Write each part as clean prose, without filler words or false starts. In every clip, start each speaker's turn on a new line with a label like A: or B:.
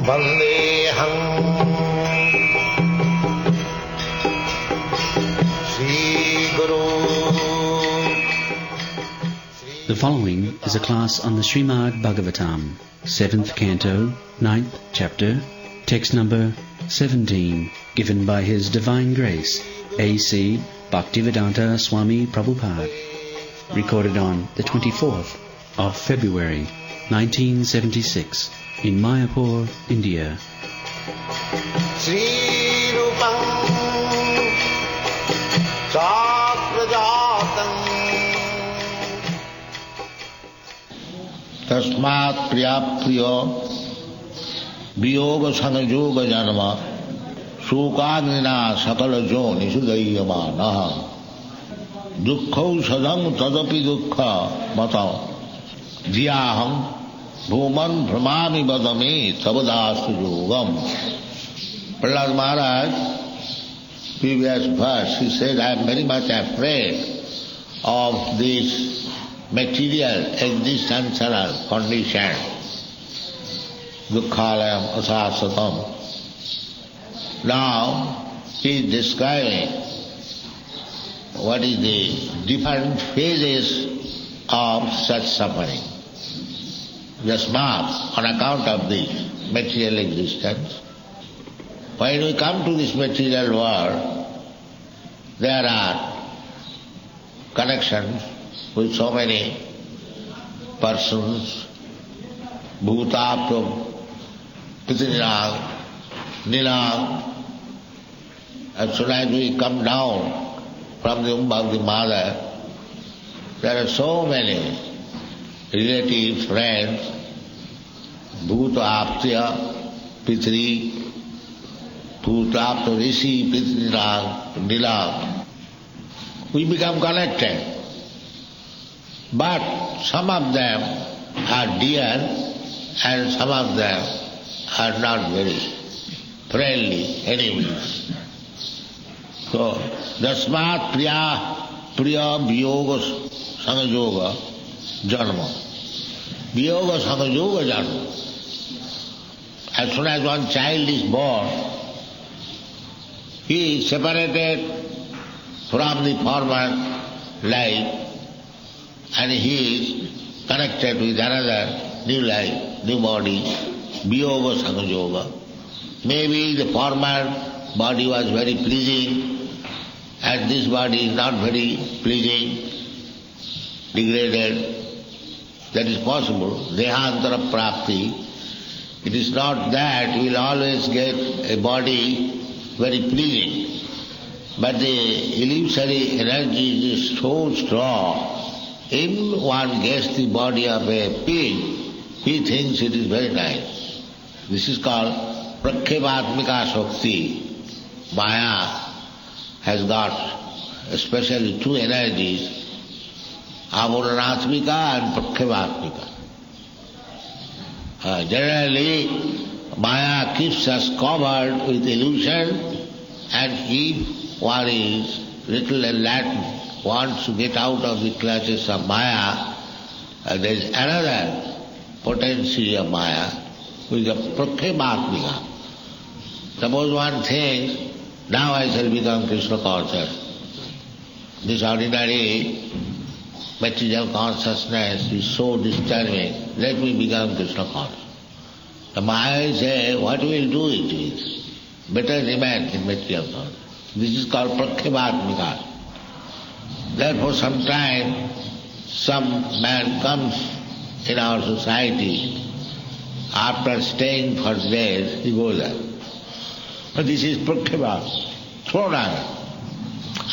A: Vandeham Sri Guru.
B: The following is a class on the Srimad Bhagavatam, 7th Canto, 9th Chapter, text number 17, given by His Divine Grace, A.C. Bhaktivedanta Swami Prabhupada, recorded on the 24th of February, 1976, in Mayapur, India.
A: Sri Rupam Chakrajatam Tasmat Priyapriyo Viyoga Sangayoga Janama Sukagnina Sakala Joni Sudayama Naha Dukkho Sadam Tadapi Dukkha Mata Dhyaham Bhuman Brahmami Badami Sabadastu Yogam. Prahlad Maharaj, previous verse, he said, I am very much afraid of this material existential condition. Dukkhalayam asasatam. Now, he is describing what is the different phases of such suffering. Jasmat, on account of this material existence. When we come to this material world, there are connections with so many persons, bhutaptam, pitinirang, nilang. As soon as we come down from the womb of the mother, there are so many relatives, friends, bhuta aptya, pitri, bhuta aptya, rishi, pitrinirang, nilang. We become connected. But some of them are dear and some of them are not very friendly enemies. So, dasmat priya viyoga sangayoga janma. Viyoga sangayoga janma. As soon as one child is born, he is separated from the former life and he is connected with another new life, new body, viyoga sangayoga. Maybe the former body was very pleasing and this body is not very pleasing, degraded. That is possible. Dehantara prapti. It is not that we will always get a body very pleasing. But the illusory energy is so strong. If one gets the body of a pig, he thinks it is very nice. This is called prakhevatmika shakti. Maya has got especially two energies, avuranatmika and prakhevatmika. Generally, Maya keeps us covered with illusion, and if one is little enlightened, wants to get out of the clutches of Maya, there is another potency of Maya, which is a prakhevatmika. Suppose one thinks, now I shall become Krishna conscious. This ordinary material consciousness is so disturbing, let me become Krishna conscious. The Maya says, what will do it with? Better remain in material consciousness. This is called prakhevatmika. Therefore sometime some man comes in our society, after staying for days, he goes there. But this is prakhevat, thrown out.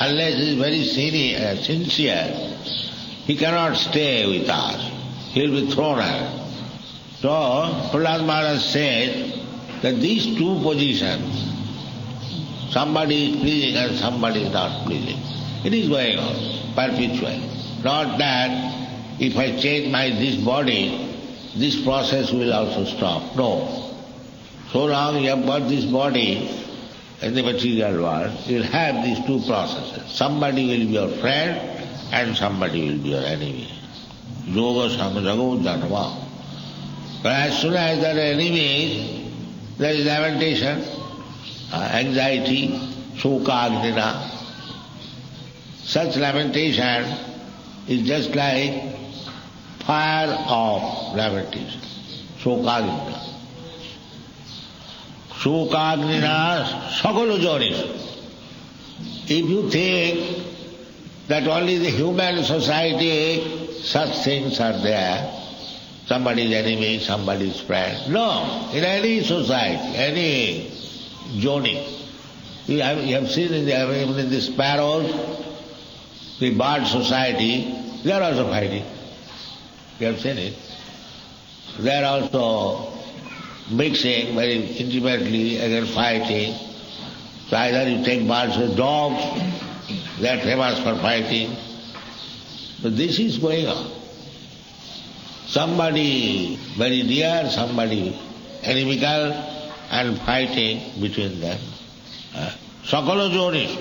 A: Unless he is very sincere, he cannot stay with us. He will be thrown out. So, Prahlad Maharaj said that these two positions, somebody is pleasing and somebody is not pleasing, it is going on perpetually. Not that if I change this body, this process will also stop. No. So long you have got this body in the material world, you will have these two processes. Somebody will be your friend and somebody will be your enemy. Yoga samjago janma. But as soon as there are enemies, There is lamentation, anxiety, shoka. Such lamentation is just like fire of lamentation, shoka. Shokagnina sakala jonis. If you think that only the human society such things are there, somebody's enemy, somebody's friend. No, in any society, any joni. You have seen even in the sparrows, the bird society, they are also fighting. You have seen it. They are also mixing very intimately against fighting. So either you take birds with dogs, they are famous for fighting. So this is going on. Somebody very dear, somebody inimical, and fighting between them. Sakala jonis,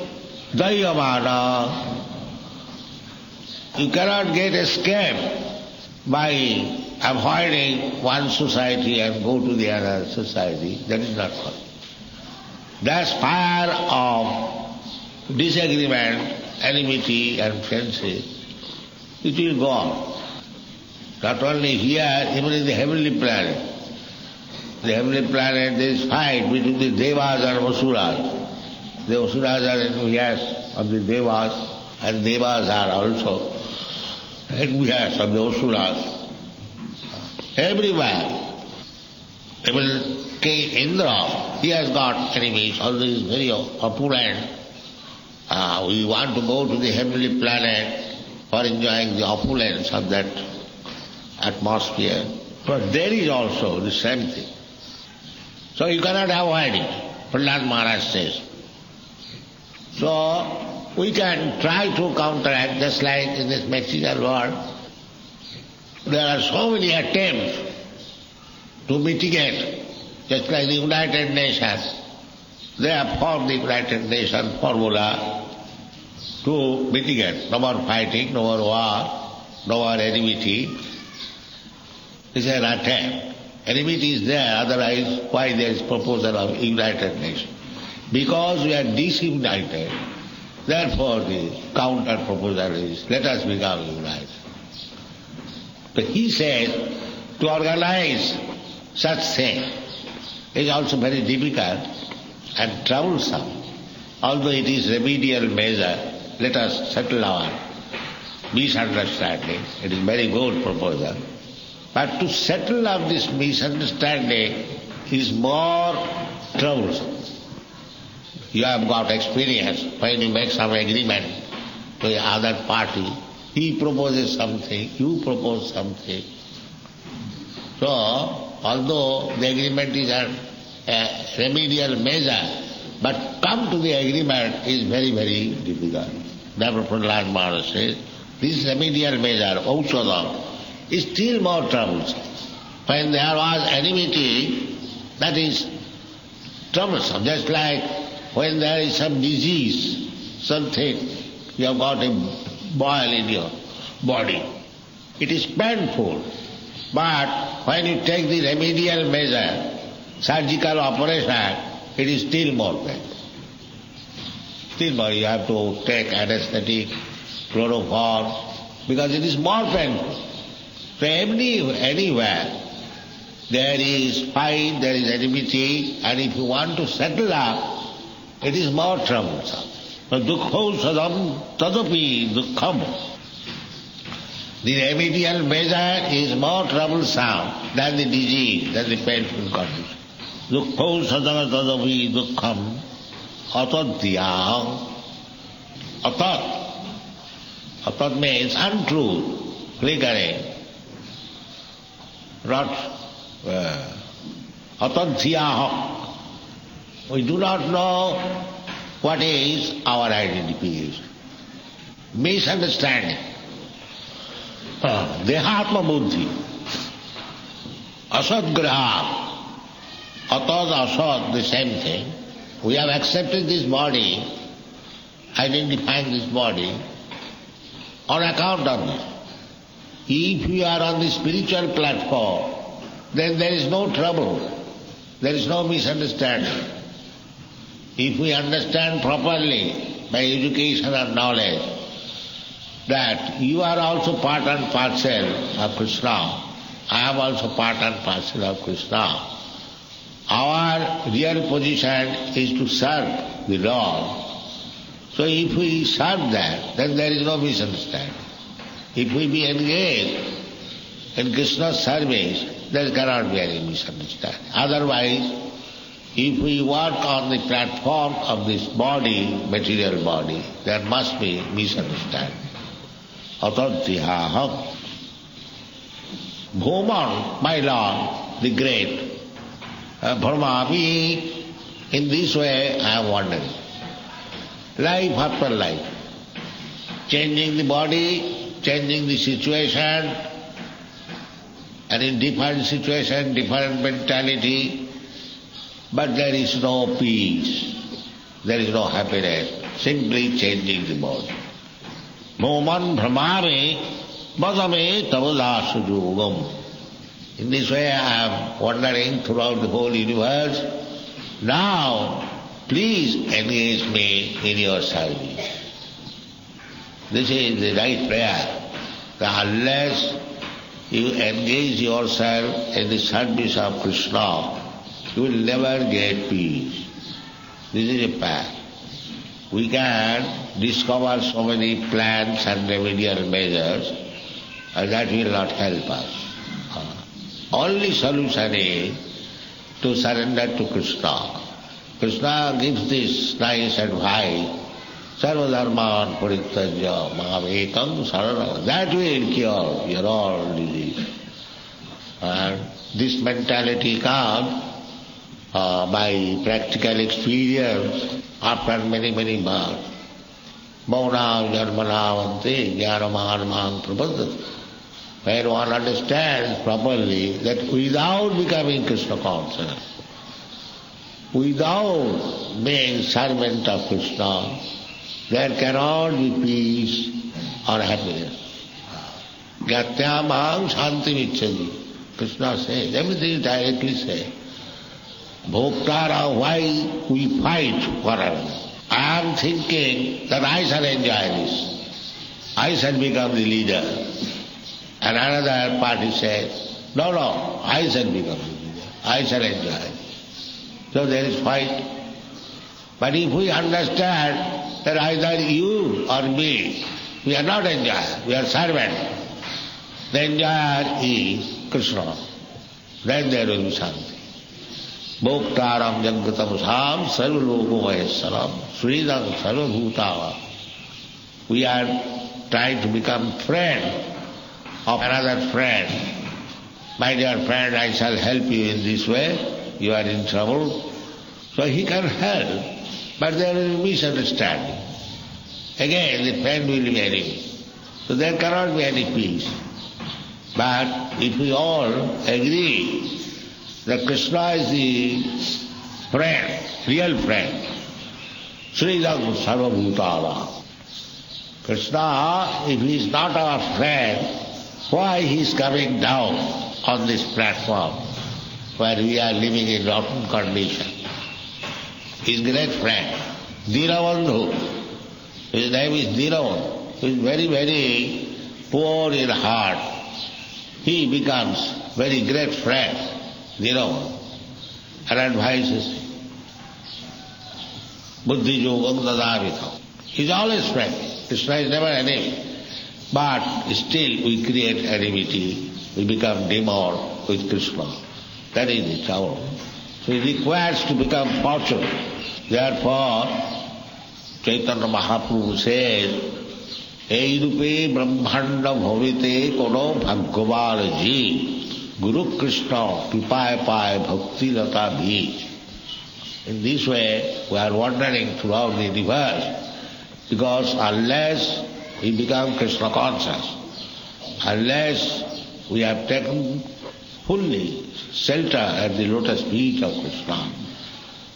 A: dayamana. You cannot get escape by avoiding one society and go to the other society. That is not possible. That's fire of disagreement, enmity and friendship. It will go on. Not only here, even in the heavenly planet. The heavenly planet, there is fight between the devas and asuras. The asuras are envious of the devas, and devas are also envious of the asuras. Everywhere. Even King Indra, he has got enemies, although he is very opulent. We want to go to the heavenly planet for enjoying the opulence of that atmosphere. But there is also the same thing. So you cannot avoid it, Prahlad Maharaj says. So we can try to counteract, just like in this material world. There are so many attempts to mitigate, just like the United Nations. They have formed the United Nations formula to mitigate. No more fighting, no more war, no more enmity. This is an attempt. Enmity is there, otherwise why there is proposal of United Nations? Because we are disunited, therefore the counter proposal is, let us become united. But he said, to organize such thing is also very difficult and troublesome. Although it is remedial measure, let us settle our misunderstanding. It is very good proposal. But to settle up this misunderstanding is more troublesome. You have got experience when you make some agreement to the other party. He proposes something, you propose something. So, although the agreement is a remedial measure, but come to the agreement is very, very difficult. Therefore, Prahlad Maharaj says, this remedial measure, aushadam, is still more troublesome. When there was enmity, that is troublesome. Just like when there is some disease, something, you have got a boil in your body. It is painful. But when you take the remedial measure, surgical operation, it is still more painful. Still more, you have to take anesthetic, chloroform, because it is more painful. So anywhere there is fight, there is enmity, and if you want to settle up, it is more troublesome. So dukkho sadam tadapi dukkham. The remedial measure is more troublesome than the disease, than the painful condition. Dukkho sadam tadapi dukkham atadhyam. Atat. Atat means untruth, flickering. Not atadhyam. We do not know what is our identification. Misunderstanding. Dehatma buddhi. Asad graha. Atad asad, the same thing. We have accepted this body, identifying this body, on account of this. If you are on the spiritual platform, then there is no trouble. there is no misunderstanding. If we understand properly by education and knowledge that you are also part and parcel of Krishna, I am also part and parcel of Krishna. Our real position is to serve the Lord. So if we serve that, then there is no misunderstanding. If we be engaged in Krishna's service, there cannot be any misunderstanding. Otherwise, if we work on the platform of this body, material body, there must be misunderstanding. Atantihaham. Bhuman, my Lord, the great, Brahmami, in this way I am wandering. Life after life. Changing the body, changing the situation, and in different situation, different mentality, but there is no peace, there is no happiness, simply changing the body. Moman Brahmami Bhagame Tavadasa Yogam. In this way I am wandering throughout the whole universe. Now, please engage me in your service. This is the right prayer. That unless you engage yourself in the service of Krishna, you will never get peace. This is a path. We can discover so many plans and remedial measures, and that will not help us. Only solution is to surrender to Krishna. Krishna gives this nice advice, Sarvadharman Parityajya Mam Ekam Saranam. That will cure your all disease. And this mentality comes by practical experience after many births. Maunam Jarmanavanti Jnanamanamang Prapaddati. When one understands properly that without becoming Krishna conscious, without being servant of Krishna, there cannot be peace or happiness. Gatyamam Shanti Vichchati. Krishna says, everything directly says. Bhoktara, why we fight forever? I am thinking that I shall enjoy this. I shall become the leader. And another party says, no, I shall become the leader. I shall enjoy. So there is fight. But if we understand that either you or me, we are not enjoyer, we are servant. The enjoyer is Krishna. Then there will be Shanti. Bhoktaram Jagatam Sam Sarvaloka Maheswaram Sridam Sarvabhutava. We are trying to become friend of another friend. My dear friend, I shall help you in this way. You are in trouble. So he can help, but there is misunderstanding. Again, the friend will be enemy. So there cannot be any peace. But if we all agree that Krishna is the friend, real friend, Sridam Sarvabhutala. Krishna, if he is not our friend, why he is coming down on this platform where we are living in rotten condition? His great friend, Dinabandhu, his name is Dinabandhu, he is very poor in heart. He becomes very great friend, Dinabandhu, and advises Buddhi Yogam Dadavitham. He is always friend. Krishna is never enemy. But still we create enmity, we become demon with Krishna. That is the trouble. So it requires to become fortunate. Therefore, Chaitanya Mahaprabhu says, Ei rupe brahmanda bhavite kono bhagavar ji, Guru Krishna pipaye paye bhakti lata bhi. In this way, we are wandering throughout the universe, because unless we become Krishna conscious, unless we have taken fully shelter at the lotus feet of Krishna,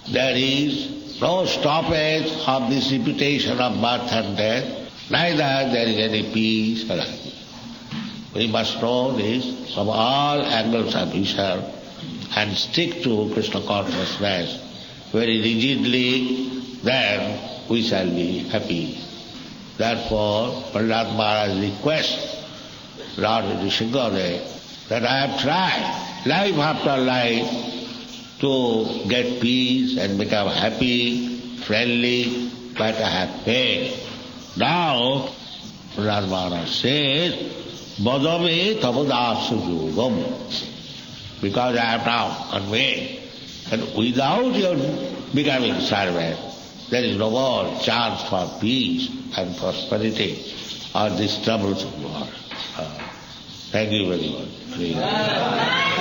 A: there is no stoppage of this repetition of birth and death, neither there is any peace or happiness. We must know this from all angles of vision, and stick to Krishna consciousness very rigidly, then we shall be happy. Therefore, Prahlad Maharaj requests Lord Nrsimhadev that I have tried life after life to get peace and become happy, friendly, but I have failed. Now, Prahlad Maharaj says, Vadame Tavadasa Yogam, because I have now conveyed that without your becoming servant, there is no more chance for peace and prosperity or these troubles of war. Thank you very much.